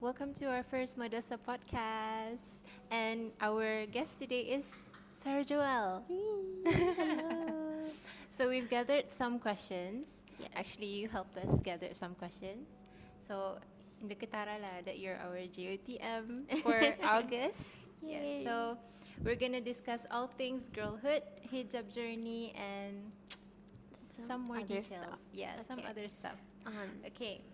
welcome to our first Modesta podcast. And our guest today is Sara Jowell. Hello. So we've gathered some questions. Yes. Actually, you helped us gather some questions. So, hindi kitara la that you're our GOTM for August. Yay. So, we're gonna discuss all things girlhood, hijab journey, and some more other details. stuff. Yeah, some Okay. other stuff. On. Okay.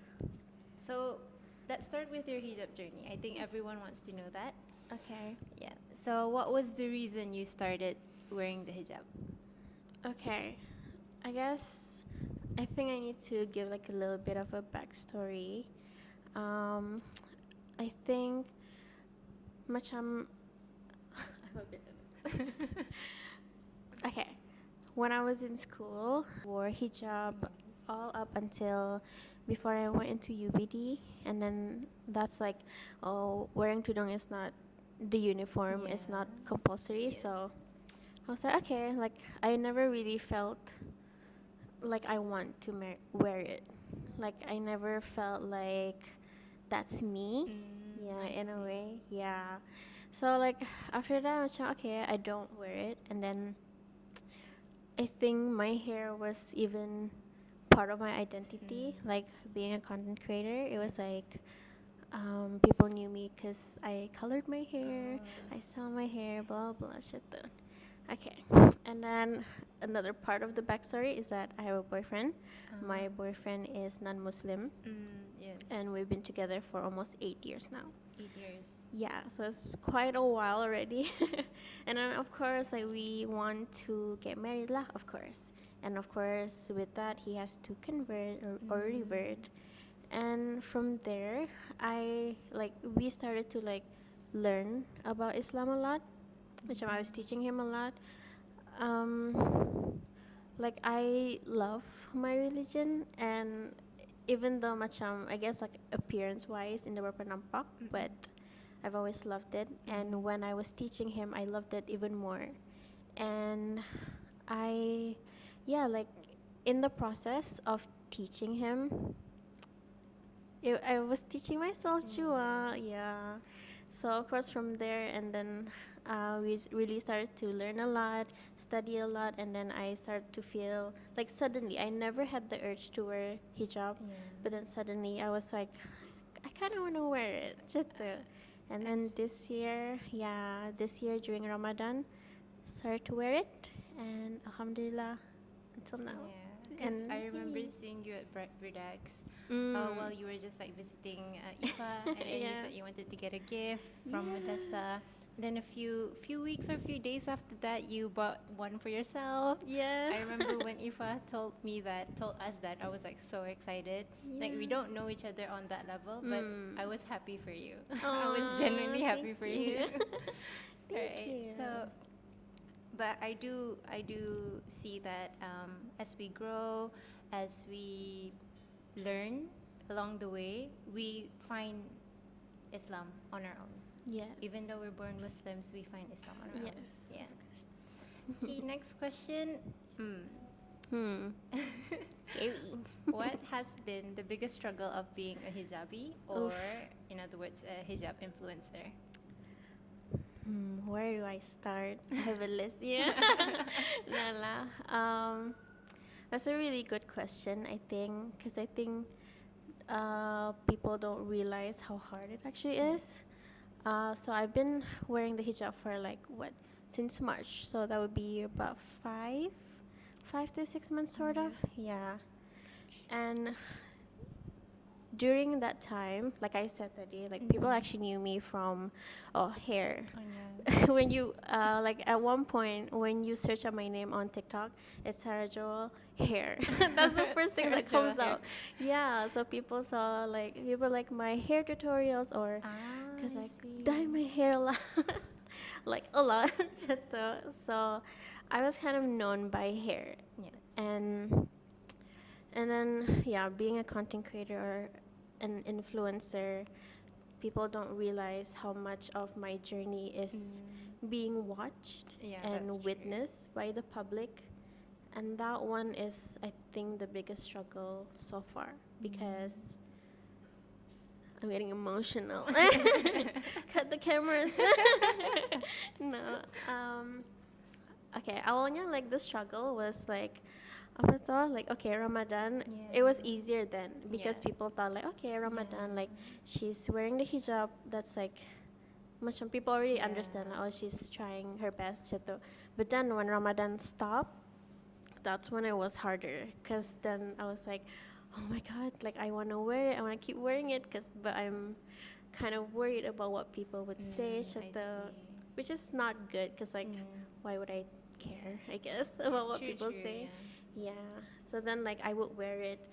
So, let's start with your hijab journey. I think everyone wants to know that. Okay. Yeah. So, what was the reason you started wearing the hijab? Okay. I guess I think I need to give like a little bit of a backstory. I think macam I'm a bit okay. When I was in school, wore hijab all up until before I went into UBD, and then that's like, oh, wearing tudung is not the uniform. It's Yeah. not compulsory. Yes. So I was like, okay, like I never really felt like I want to wear it. Like I never felt like that's me. Yeah, I in a see. way. Yeah. So like after that, I was like, okay, I don't wear it, and then I think my hair was even part of my identity. Like being a content creator, it was like people knew me because I colored my hair, I styled my hair, blah blah shit. Okay, and then another part of the backstory is that I have a boyfriend. My boyfriend is non-Muslim, Yes. and we've been together for almost 8 years now. 8 years. Yeah, so it's quite a while already. And then of course like we want to get married lah, of course. And of course with that he has to convert or revert. And from there we started to like learn about Islam a lot, which I was teaching him a lot. Like I love my religion, and even though macam I guess like appearance wise in the berapa nampak, but I've always loved it. And when I was teaching him, I loved it even more. And like in the process of teaching him, I was teaching myself too. Yeah. So of course from there, and then we really started to learn a lot, study a lot, and then I started to feel like suddenly I never had the urge to wear hijab, but then suddenly I was like, I kind of want to wear it. And then this year during Ramadan, started to wear it, and Alhamdulillah, until now. Yeah. Because And I remember yeah. seeing you at Bredax Mm. while you were just like visiting Ifa, and then you Yeah. said you wanted to get a gift from Yes. Modessa. Then a few weeks or few days after that, you bought one for yourself. Yeah. I remember when Ifa told us that, I was like so excited. Like we Yeah. don't know each other on that level, but I was happy for you. I Aw, was genuinely happy thank for you. Thank Alright, you. so but I do see that as we grow, as we learn along the way, we find Islam on our own. Yes. Even though we're born Muslims, we find Islam on our Yes. own. Yeah. Okay, next question. Scary. What has been the biggest struggle of being a hijabi, or Oof. in other words, a hijab influencer? Where do I start? I have a list. Yeah. Lala. That's a really good question, I think, because I think people don't realize how hard it actually is. So I've been wearing the hijab for like since March. So that would be about 5 to 6 months, sort of. Yeah. And during that time, like I said today, like people actually knew me from hair. When you like at one point when you search up my name on TikTok, it's Sara Jowell hair. That's the first thing Sara that comes Jowell hair. out. Yeah, so people saw like my hair tutorials, or because I dye my hair a lot, like a lot. So I was kind of known by hair, Yeah. and then being a content creator or an influencer, people don't realize how much of my journey is being watched Yeah, that's and true. witnessed by the public. And that one is, I think, the biggest struggle so far, because I'm getting emotional. Cut the cameras. No. Okay, awalnya like the struggle was like apa toh, like okay, Ramadan, it was Yeah. easier then because Yeah. people thought like okay, Ramadan, Yeah. like she's wearing the hijab, that's like much people already Yeah. understand like, oh, she's trying her best gitu. But then when Ramadan stopped, that's when it was harder because then I was like, oh my god, like I want to wear it, I want to keep wearing it but I'm kind of worried about what people would say I gitu, see. which is not good because like why would I care, I guess, about what True, people true, say. yeah. Yeah, so then like I would wear it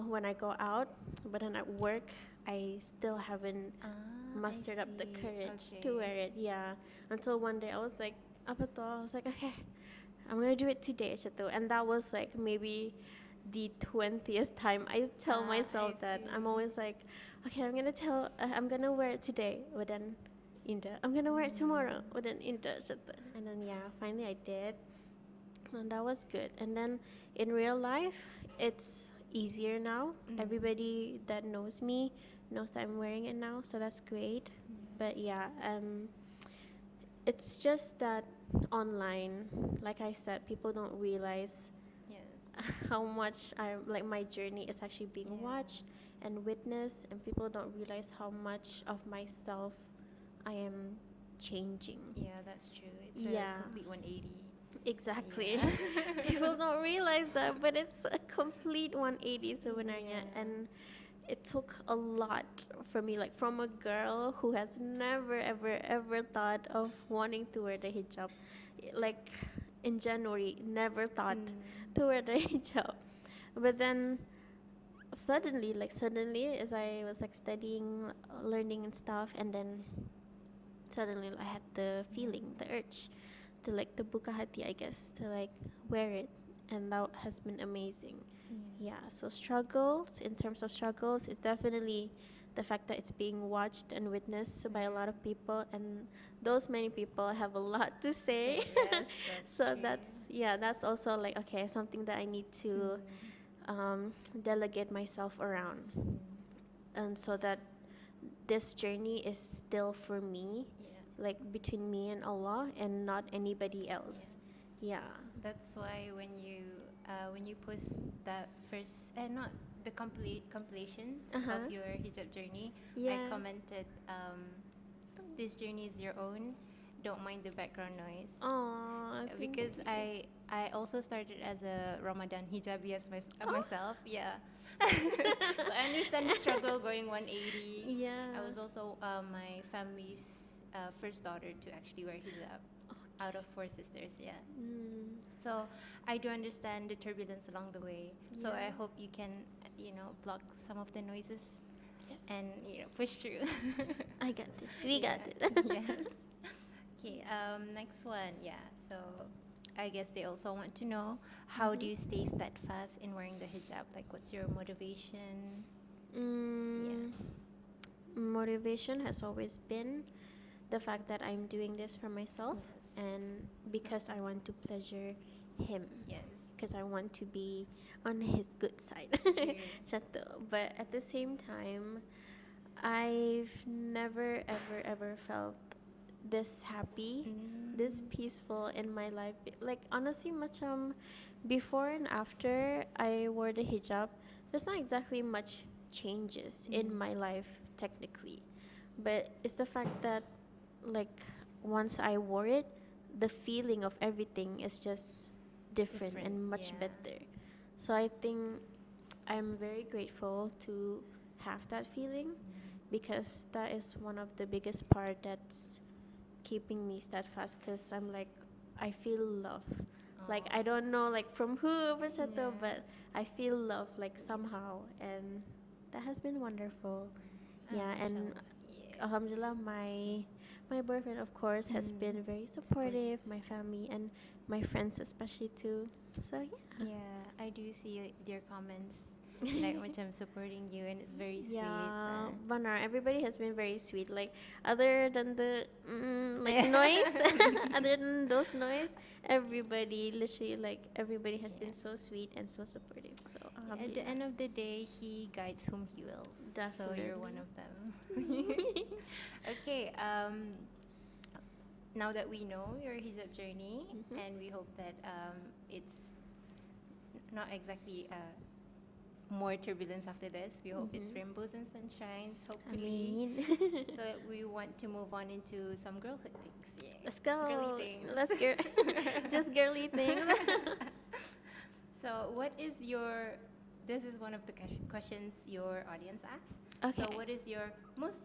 when I go out, but then at work I still haven't Ah, I mustered up the see. courage to Okay. wear it. Yeah, until one day I was like, apa tuh? I was like, okay, I'm gonna do it today, Shatu. And that was like maybe the 20th time I tell Ah, I myself that. I'm see. always like, okay, I'm gonna wear it today, but then Inda, I'm gonna wear it tomorrow, but then Inda, Shatu. And then yeah, finally I did, and that was good. And then in real life, it's easier now. Everybody that knows me knows that I'm wearing it now, so that's great. But yeah, it's just that online, like I said, people don't realize Yes. how much like my journey is actually being Yeah. watched and witnessed, and people don't realize how much of myself I am changing. Yeah, that's true. It's Yeah. a complete 180. Exactly. Yeah. People don't realize that, but it's a complete 180 sebenarnya. Yeah. And it took a lot for me, like from a girl who has never, ever, ever thought of wanting to wear the hijab. Like in January, never thought to wear the hijab. But then suddenly, as I was like studying, learning and stuff, and then suddenly I had the feeling, the urge to like the buka hati, I guess, to like wear it, and that has been amazing. Yeah, so struggles, in terms of struggles, it's definitely the fact that it's being watched and witnessed by a lot of people, and those many people have a lot to say. Yes, that's So true. that's also like okay, something that I need to delegate myself around, and so that this journey is still for me, Yeah. like between me and Allah and not anybody else. Yeah. That's why when you post that first not the compilations of your hijab journey, I Yeah. commented, this journey is your own. Don't mind the background noise. Aw, Because I also started as a Ramadan hijabi as myself. Yeah. So I understand the struggle going 180. Yeah. I was also my family's first daughter to actually wear hijab out of 4 sisters. Yeah. So I do understand the turbulence along the way. So I Yeah. hope you can, block some of the noises Yes. and push through. I got this. We got it. Yes. Okay. Next one. Yeah. So I guess they also want to know, how do you stay steadfast in wearing the hijab? Like, what's your motivation? Motivation has always been the fact that I'm doing this for myself, Yes. and because I want to pleasure him, Yes. because I want to be on his good side. True. Satu. But at the same time, I've never ever ever felt this happy, this peaceful in my life. Like honestly, macam before and after I wore the hijab, there's not exactly much changes in my life technically, but it's the fact that like once I wore it, the feeling of everything is just different Different, and much yeah. better. So I think I'm very grateful to have that feeling, because that is one of the biggest part that's keeping me steadfast, because I'm like I feel love. Like I don't know like from who Yeah. but I feel love like somehow, and that has been wonderful. Yeah, and Mashallah. Yeah. alhamdulillah, my boyfriend of course has been very supportive, my family and my friends especially too. So yeah. Yeah, I do see your comments like macam supporting you, and it's very sweet. Yeah, Banar, everybody has been very sweet. Like, other than the like noise, other than those noise, everybody, literally, like, everybody has been so sweet and so supportive. So, At the end of the day, he guides whom he wills. So you're one of them. Okay. Now that we know your hijab journey, and we hope that it's not exactly more turbulence after this. We hope it's rainbows and sunshines, hopefully. So we want to move on into some girlhood things. Yeah. Let's go. Girly things. Let's go. Just girly things. So what is your, this is one of the questions your audience asks. Okay. So what is your most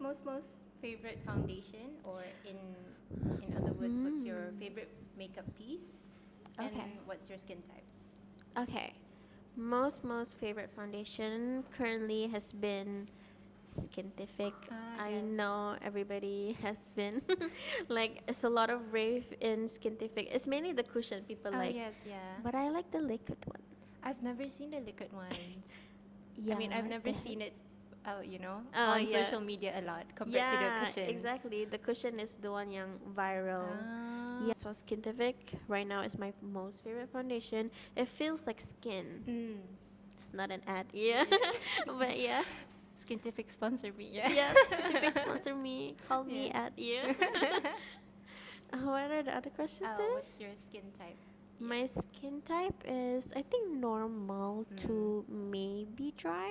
favorite foundation, or in other words, what's your favorite makeup piece? And what's your skin type? Okay. Most favorite foundation currently has been Skintific. I know everybody has been like, it's a lot of rave in Skintific. It's mainly the cushion people like. Yes, yeah. But I like the liquid one. I've never seen the liquid ones. Yeah, I mean, I've never seen it, on yeah. social media a lot compared to the cushions. Exactly. The cushion is the one yang viral. Yeah. So Skintific right now is my most favorite foundation. It feels like skin. It's not an ad. Yeah. But yeah. Skintific sponsor me. Yeah. Yeah. Skintific sponsor me. Call me at you. What are the other questions then? What's your skin type? My skin type is, I think, normal to maybe dry.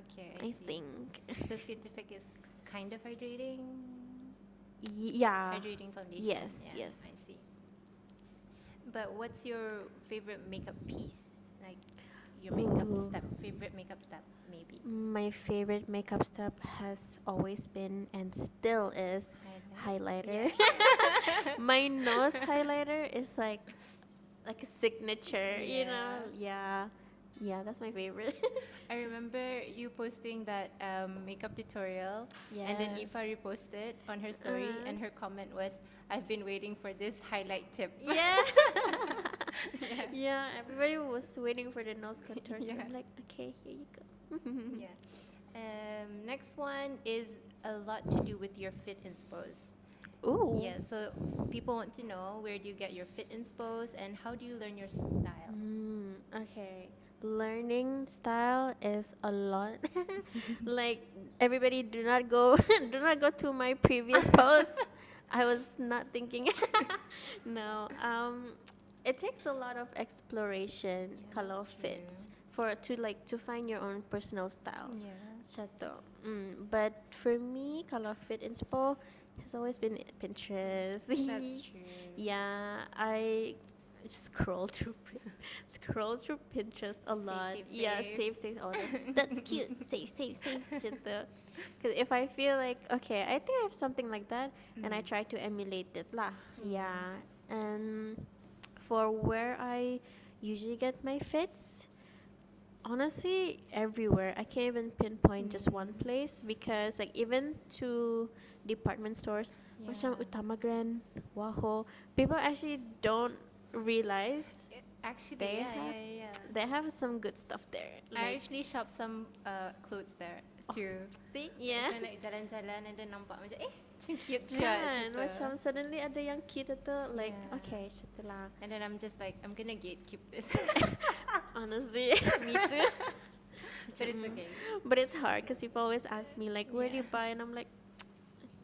Okay, I think. So Skintific is kind of hydrating? Yeah. Hydrating foundation. Yes, yeah, yes. I see. But what's your favorite makeup piece? Like your makeup step, favorite makeup step, maybe? My favorite makeup step has always been and still is highlighter. Yeah. My nose highlighter is like a signature, you know? Yeah. Yeah, that's my favorite. I remember you posting that makeup tutorial, and then Aoife reposted on her story, and her comment was, "I've been waiting for this highlight tip." Yeah. Yeah, everybody was waiting for the nose contour. Yeah. I'm like, okay, here you go. Yeah. Next one is a lot to do with your fit inspos. Ooh. Yeah, so people want to know, where do you get your fit inspos, and how do you learn your style? Okay. Learning style is a lot. Like, everybody do not go to my previous post. I was not thinking. No. It takes a lot of exploration, kalau fits, to find your own personal style. Yeah. But for me, kalau fit inspo has always been Pinterest. That's true. Yeah, I scroll through Pinterest a lot. Save. Yeah, save. Oh, that's cute. Save. Because if I feel like, okay, I think I have something like that, and I try to emulate it lah. Yeah, and for where I usually get my fits, honestly, everywhere. I can't even pinpoint just one place, because like, even to department stores, macam Utama Grand, Waho, people actually don't realize Actually, they have some good stuff there. I actually shop some clothes there too. See? Yeah. Macam like jalan-jalan, and then nampak macam macam cute je. Kan, macam suddenly ada yang cute itu, like, okay, syukur lah. And then I'm just like, I'm gonna gatekeep this. Honestly, me too. But it's okay. But it's hard, because people always ask me like, where do you buy? And I'm like,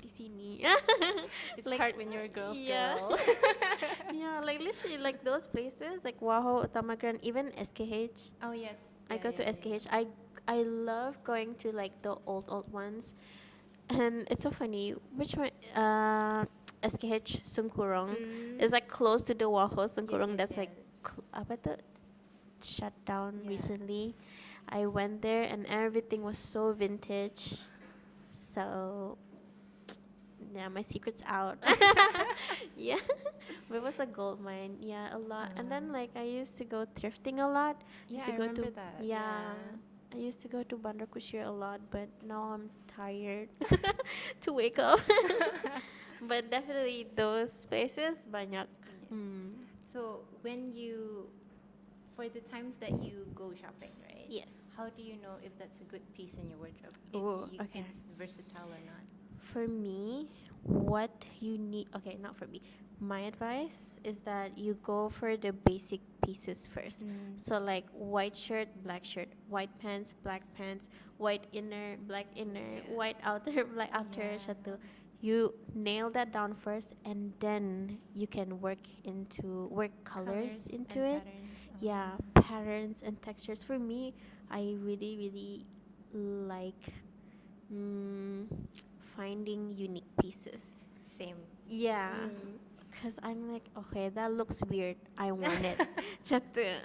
di sini. It's like, hard when you're a girl's yeah. girl. Yeah, like literally, like those places, like Waho, Utama Grand, even SKH. Oh yes. I go to SKH. I love going to like the old ones, and it's so funny. Which one? SKH Sungkurong is like close to the Waho Sungkurong. That's like apa tu, shut down recently. I went there and everything was so vintage. So yeah, my secret's out. Yeah, but it was a gold mine. Yeah, a lot. And then like, I used to go thrifting a lot. Yeah, I remember that. Yeah, I used to go to Bandar Kusir a lot, but now I'm tired to wake up. But definitely those places banyak. So for the times that you go shopping, right? Yes. How do you know if that's a good piece in your wardrobe? Ooh, If okay. it's versatile or not? For me, what you need, okay, not for me. My advice is that you go for the basic pieces first. So like white shirt, black shirt, white pants, black pants, white inner, black inner, Yeah. white outer, black outer, Yeah. shatu. You nail that down first, and then you can work colors into and it. patterns. Yeah, patterns and textures. For me, I really, really like finding unique pieces. Same. Yeah, because I'm like, okay, that looks weird. I want it.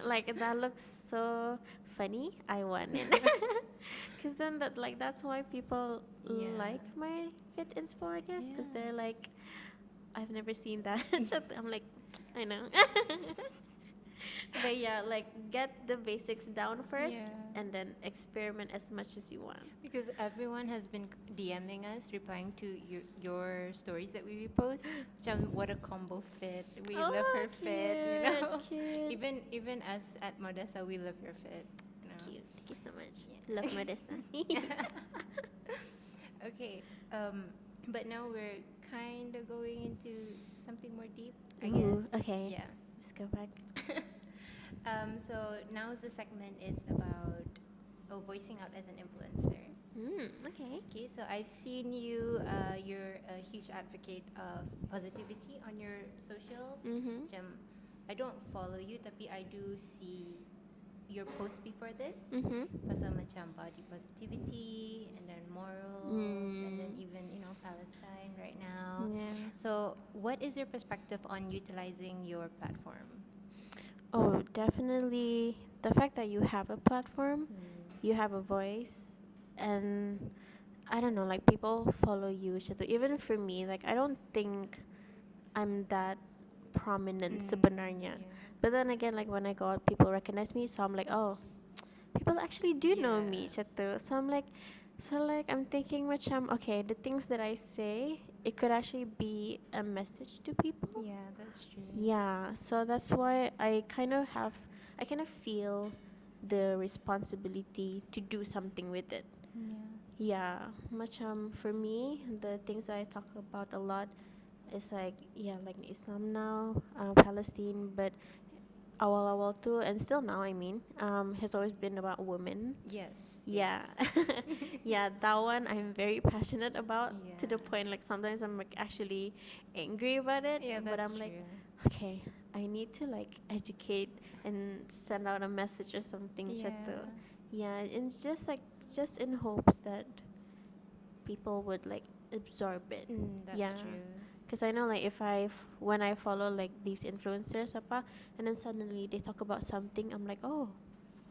Like that looks so funny. I want it. Because then that's why people Yeah. like my fit inspo, I guess. Because Yeah. they're like, I've never seen that. I'm like, I know. But yeah, like get the basics down first, Yeah. and then experiment as much as you want. Because everyone has been DMing us, replying to your stories that we repost. What a combo fit. We love her fit, you know. Cute. Even us at Modessa, we love her fit. You know? Cute. Thank you so much. Yeah. Love Modesta. Okay, but now we're kind of going into something more deep, I Ooh, guess. okay. Yeah. Let's go back. So now's the segment is about voicing out as an influencer. Okay. Okay, so I've seen you. You're a huge advocate of positivity on your socials. Mm-hmm. I don't follow you, tapi I do see your post before this. Mm-hmm. Pasal macam body positivity and then morals and then even Palestine right now. Yeah. So what is your perspective on utilizing your platform? Oh, definitely the fact that you have a platform, you have a voice, and I don't know, like people follow you. Even for me, like I don't think I'm that prominent sebenarnya. Yeah. But then again, like when I go out, people recognize me, so I'm like, oh, people actually do know me. Yeah. So I'm thinking macam, okay, the things that I say, it could actually be a message to people. Yeah, that's true. Yeah, so that's why I kind of feel the responsibility to do something with it. Yeah. Yeah, macam for me, the things that I talk about a lot is like like Islam now, Palestine, but awal-awal too, and still now, I mean, has always been about women. Yes. Yeah. Yeah, that one I'm very passionate about, to the Yeah. point like sometimes I'm like actually angry about it. Yeah, But that's I'm like, true. okay, I need to like educate and send out a message or something. Satu. Yeah, and it's just in hopes that people would like absorb it. That's Yeah. true. Because I know like when I follow like these influencers apa, and then suddenly they talk about something, I'm like, oh,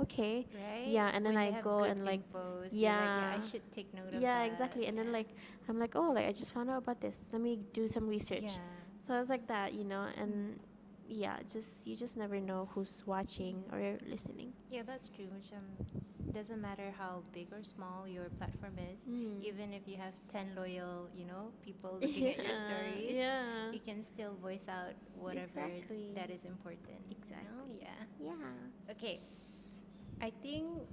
okay. Right? Yeah, and then When they I have go good and like, infos, you're like, yeah, I yeah. should take note of Yeah, that. exactly. And then Yeah. like I'm like, oh, like I just found out about this. Let me do some research. Yeah. So it's like that, and yeah, you just never know who's watching or listening. Yeah, that's true. Doesn't matter how big or small your platform is, even if you have 10 loyal, people looking at your stories, Yeah. you can still voice out whatever Exactly. that is important. Exactly. Yeah. Yeah. Okay. I think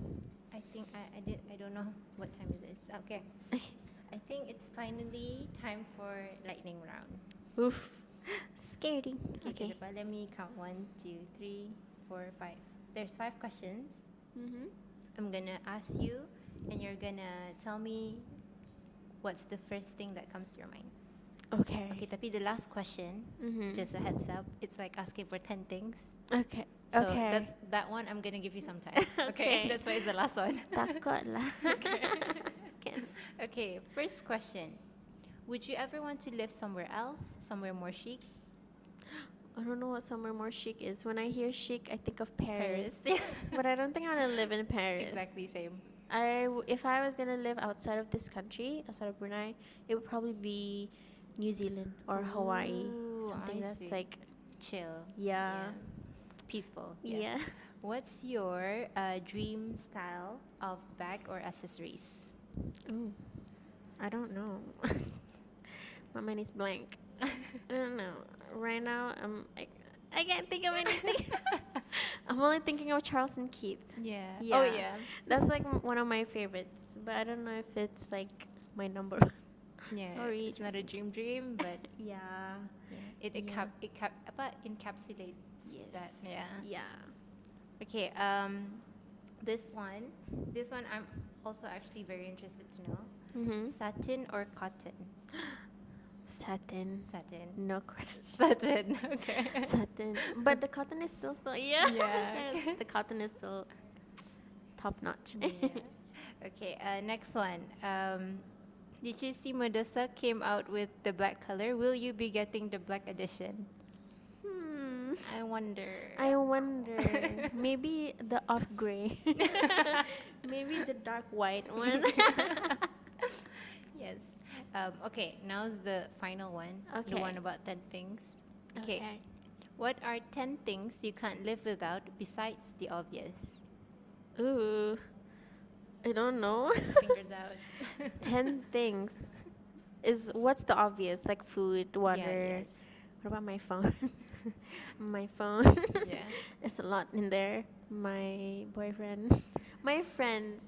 I don't know what time it is. Okay. I think it's finally time for lightning round. Oof. Scary. Okay. Okay. Let me count 1, 2, 3, 4, 5. There's 5 questions. Mm-hmm. I'm gonna ask you, and you're gonna tell me what's the first thing that comes to your mind. Okay. Okay, tapi the last question, just a heads up, it's like asking for 10 things. Okay. So Okay. that one I'm gonna give you some time. Okay. That's why it's the last one. Takut lah. Okay, first question. Would you ever want to live somewhere else, somewhere more chic? I don't know what somewhere more chic is. When I hear chic, I think of Paris. Paris. But I don't think I want to live in Paris. Exactly same. If I was gonna live outside of this country, outside of Brunei, it would probably be New Zealand or Hawaii. Ooh, Something I that's see. like, Chill. yeah. Peaceful. Yeah. What's your dream style of bag or accessories? Ooh, I don't know. My mind is blank. I don't know. Right now, I can't think of anything. I'm only thinking of Charles and Keith. Yeah. Yeah. Oh yeah. That's like one of my favorites, but I don't know if it's like my number one. Yeah. Sorry, It's not a Charles and dream, but Yeah. yeah, Yeah. apa, encapsulates Yes. that. Yeah. Yeah. Okay. This one, I'm also actually very interested to know. Mm-hmm. Satin or cotton? Satin. Satin. No question. Satin. Okay. Satin. But the cotton is still yeah. Yeah. The cotton is still top notch. Yeah. Okay. Next one. Did you see Modessa came out with the black color? Will you be getting the black edition? I wonder. I wonder. Maybe the off gray. Maybe the dark white one. Yes. Okay. Now's the final one. The Okay. one about 10 things. Okay. What are 10 things you can't live without besides the obvious? Ooh. I don't know. Fingers out. 10 things. What's the obvious? Like food, water. Yes. What about my phone? My phone. Yeah. There's a lot in there. My boyfriend. My friends.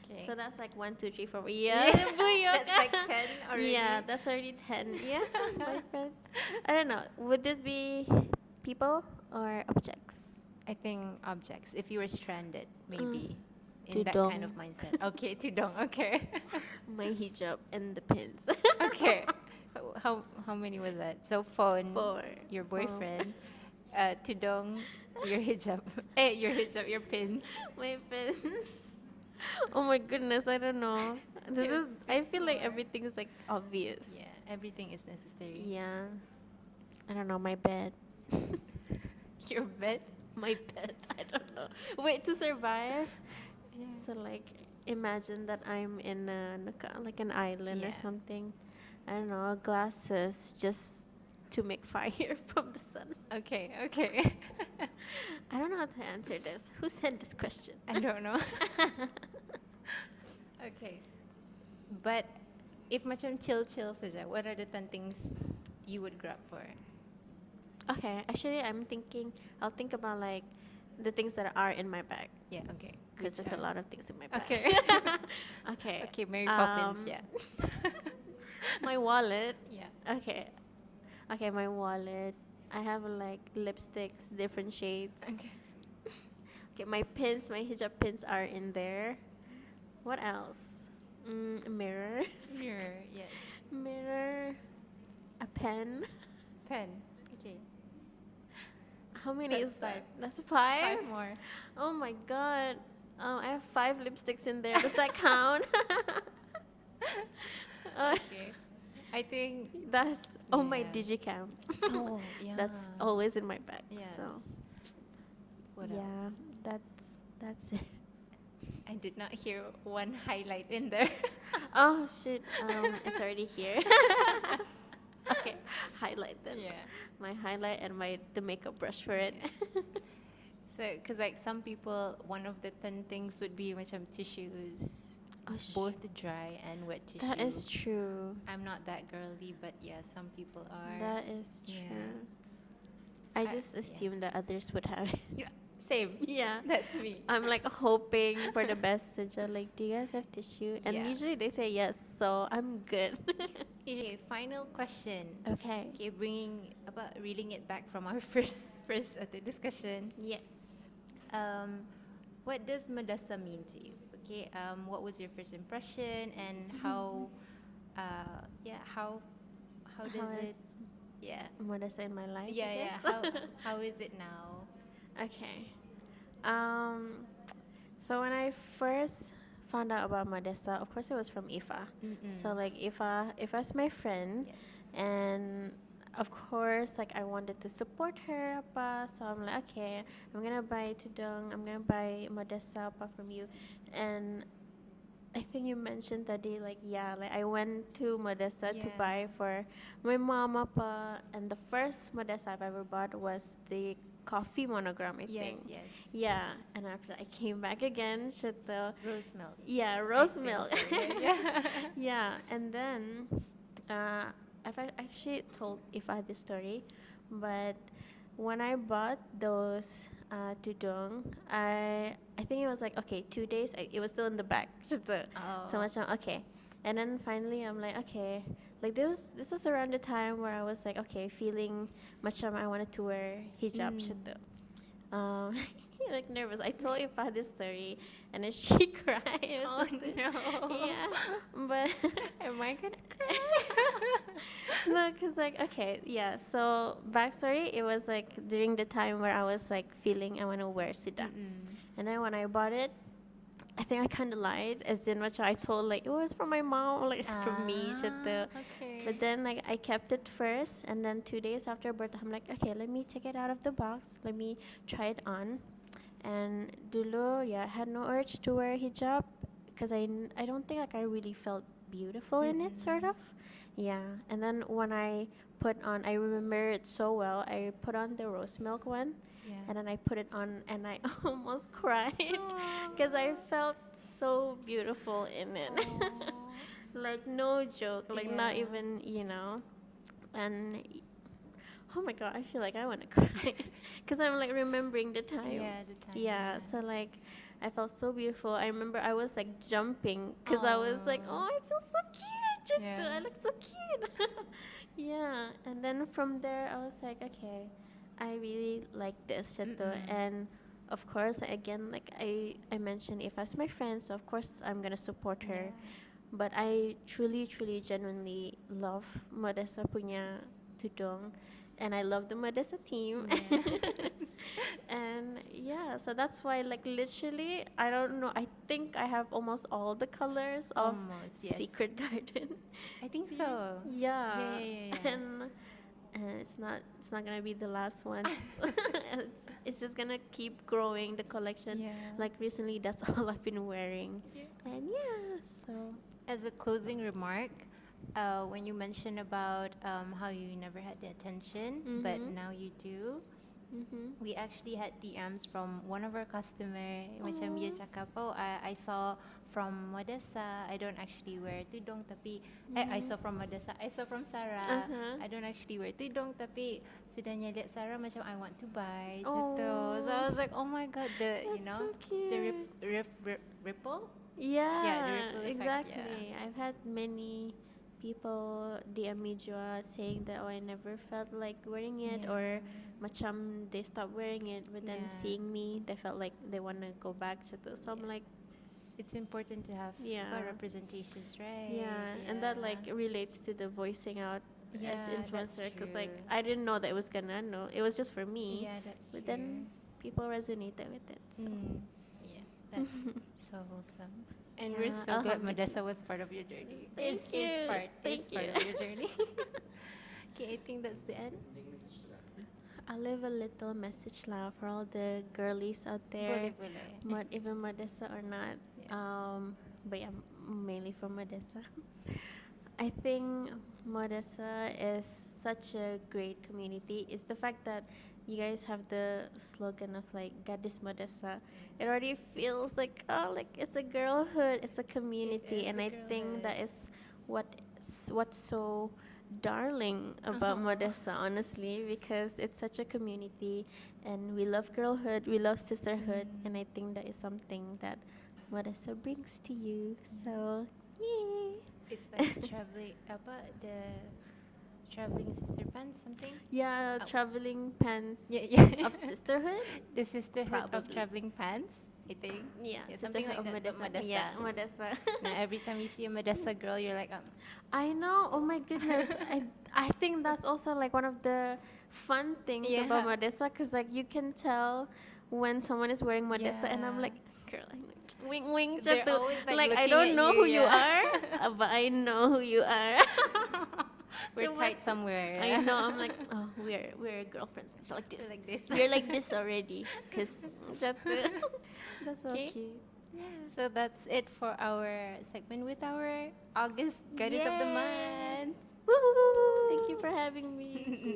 Okay. So that's like 1, 2, 3, 4. Yeah. That's like 10 already. Yeah, that's already 10. Yeah. Boyfriends. I don't know. Would this be people or objects? I think objects. If you were stranded, maybe. In To that dong. kind of mindset. Okay, to dong. Okay. My hijab and the pins. Okay. How many was that? So phone. 4. Your 4. boyfriend. Tudong. Your hijab. Your hijab. Your pins. My pins. Oh my goodness, I don't know. I feel like everything is like obvious. Yeah. Everything is necessary. Yeah. I don't know, my bed. Your bed. My bed. I don't know. Wait, to survive. Yeah. So like imagine that I'm in like an island or Yeah. something. I don't know, glasses just to make fire from the sun. Okay. Okay. I don't know how to answer this. Who sent this question? I don't know. Okay. But if macam chill saja, what are the 10 things you would grab for? Okay, actually I'll think about like the things that are in my bag. Yeah. Okay. Because there's a lot of things in my bag. Okay. Okay. Okay. Mary Poppins. Yeah. My wallet. Yeah. Okay. Okay, my wallet. I have like lipsticks, different shades. Okay. Okay, my pins, my hijab pins are in there. What else? Mirror. Mirror. Yes. Mirror. A pen. Pen. Okay. How many That's is that? 5. That's 5? 5 more. Oh my god. I have 5 lipsticks in there. Does that count? Okay. I think. That's my Yeah. digicam. Oh yeah. That's always in my bag. Yes. So What yeah, else? that's it. I did not hear one highlight in there. Oh shit. It's already here. Okay, highlight then. Yeah. My highlight and the makeup brush for it. So, because like some people, one of the 10 things would be macam tissues, both dry and wet tissue. That is true. I'm not that girly, but yeah, some people are. That is Yeah. true. I just yeah. assumed that others would have it. Yeah, same. Yeah. That's me. I'm like hoping for the best. So just like, do you guys have tissue? And Yeah. usually they say yes, so I'm good. Okay, final question. Okay. Okay, reeling it back from our first discussion. Yes. What does Modessa mean to you? Okay, what was your first impression and how does How it? is Yeah. Modessa in my life? I Yeah, yeah. guess? How is it now? Okay. So when I first found out about Modessa, of course it was from Ifa. So like Ifa's my friend, Yes. and of course like I wanted to support her apa. So I'm like, okay, I'm gonna buy Tudong, I'm gonna buy Modessa apa from you. And I think you mentioned tadi like I went to Modessa to Yeah. buy for my mom apa, and the first Modessa I've ever bought was the coffee monogram, I Yes, think. yes. Yeah, and after I came back again, Rose milk. yeah, rose I think milk. so, yeah. Yeah, and then I've actually told Ifa this story, but when I bought those tudung, I think it was like, okay, 2 days. It was still in the back. Just so much. Okay, and then finally I'm like, okay, like this was around the time where I was like, okay, feeling macam I wanted to wear hijab. Um, like nervous. I told Ifa this story, and then she cried or something. No. Yeah, but Am I gonna cry? no, cause like, okay, yeah. So backstory, it was like during the time where I was like feeling I want to wear suda, and then when I bought it, I think I kind of lied, as in much I told like it was from my mom, like it's from me, Okay. but then like I kept it first, and then 2 days after birth, I'm like, okay, let me take it out of the box, let me try it on, and dulu, yeah, I had no urge to wear hijab, because I don't think like I really felt beautiful in it, sort of, yeah. And then when I put on, I remember it so well. I put on the rose milk one, Yeah. and then I put it on, and I almost cried because I felt so beautiful in it. Like no joke, like not Yeah. even, and oh my god, I feel like I want to cry because I'm like remembering the time. Yeah, the time. Yeah, so like I felt so beautiful. I remember I was like jumping because I was like, oh, I feel so cute. Yeah. I look so cute. Yeah, and then from there I was like, okay, I really like this and of course again, like I mentioned, if as my friend, so of course I'm gonna support her. But I truly genuinely love Modessa punya tudung, and I love the Modessa team. And yeah, so that's why, like, literally, I don't know, I think I have almost all the colors of Almost, yes. Secret Garden. I think so. Yeah. Yeah. And it's not gonna be the last one. It's just gonna keep growing the collection. Yeah. Like recently, that's all I've been wearing. Yeah. And yeah, so As a closing remark, when you mentioned about how you never had the attention, but now you do, we actually had DMs from one of our customer. Macam dia cakap, oh, I saw from Modessa, I don't actually wear tudung, tapi I saw from Modessa, I saw from Sara, I don't actually wear tudung, tapi sudahnya lihat Sara macam I want to buy gitu. So I was like, oh my god, the so cute. the ripple. Yeah, the ripple effect, exactly. I've had many people DM me juga saying that, oh, I never felt like wearing it, or macam they stopped wearing it, but then seeing me, they felt like they want to go back to this. So I'm like, it's important to have representations, right? Yeah, and that like relates to the voicing out as influencer, because like true. I didn't know that it was gonna know. It was just for me. Yeah, that's but true. then people resonated with it. So. Yeah, that's so wholesome. And Yeah, we're so glad alhamdulillah. Modessa was part of your journey. Thank you. It's Thank part you. of your journey. Okay, I think that's the end. I'll leave a little message lah for all the girlies out there, Boleh. even Modessa or not. But yeah, mainly for Modessa. I think Modessa is such a great community. It's the fact that you guys have the slogan of like Gadis Modessa. It already feels like, oh, like it's a girlhood, it's a community, is and a I think that is what's so darling about Modessa, honestly, because it's such a community, and we love girlhood, we love sisterhood, and I think that is something that Modessa brings to you. So, yay! It's like the traveling sister pants, something. Yeah, traveling pants Yeah. of sisterhood. The sisterhood of Probably. traveling pants, I think. Yeah, something sisterhood like of that. Modessa. The Modessa. Yeah, Modessa. Now, every time you see a Modessa girl, you're like, I know. Oh my goodness. I think that's also like one of the fun things about Modessa, because like you can tell when someone is wearing Modessa, and I'm like, girl, I'm like, wing wing They're chatu. always, like, Like I looking don't at know you, who you yeah. are, but I know who you are. we're So tight somewhere. I know. I'm like, oh, we're girlfriends. It's like this. We're like this. We're like this already. Cause that's so Okay. cute. Yeah. So that's it for our segment with our August Gadis of the Yay. Month. Thank you for having me.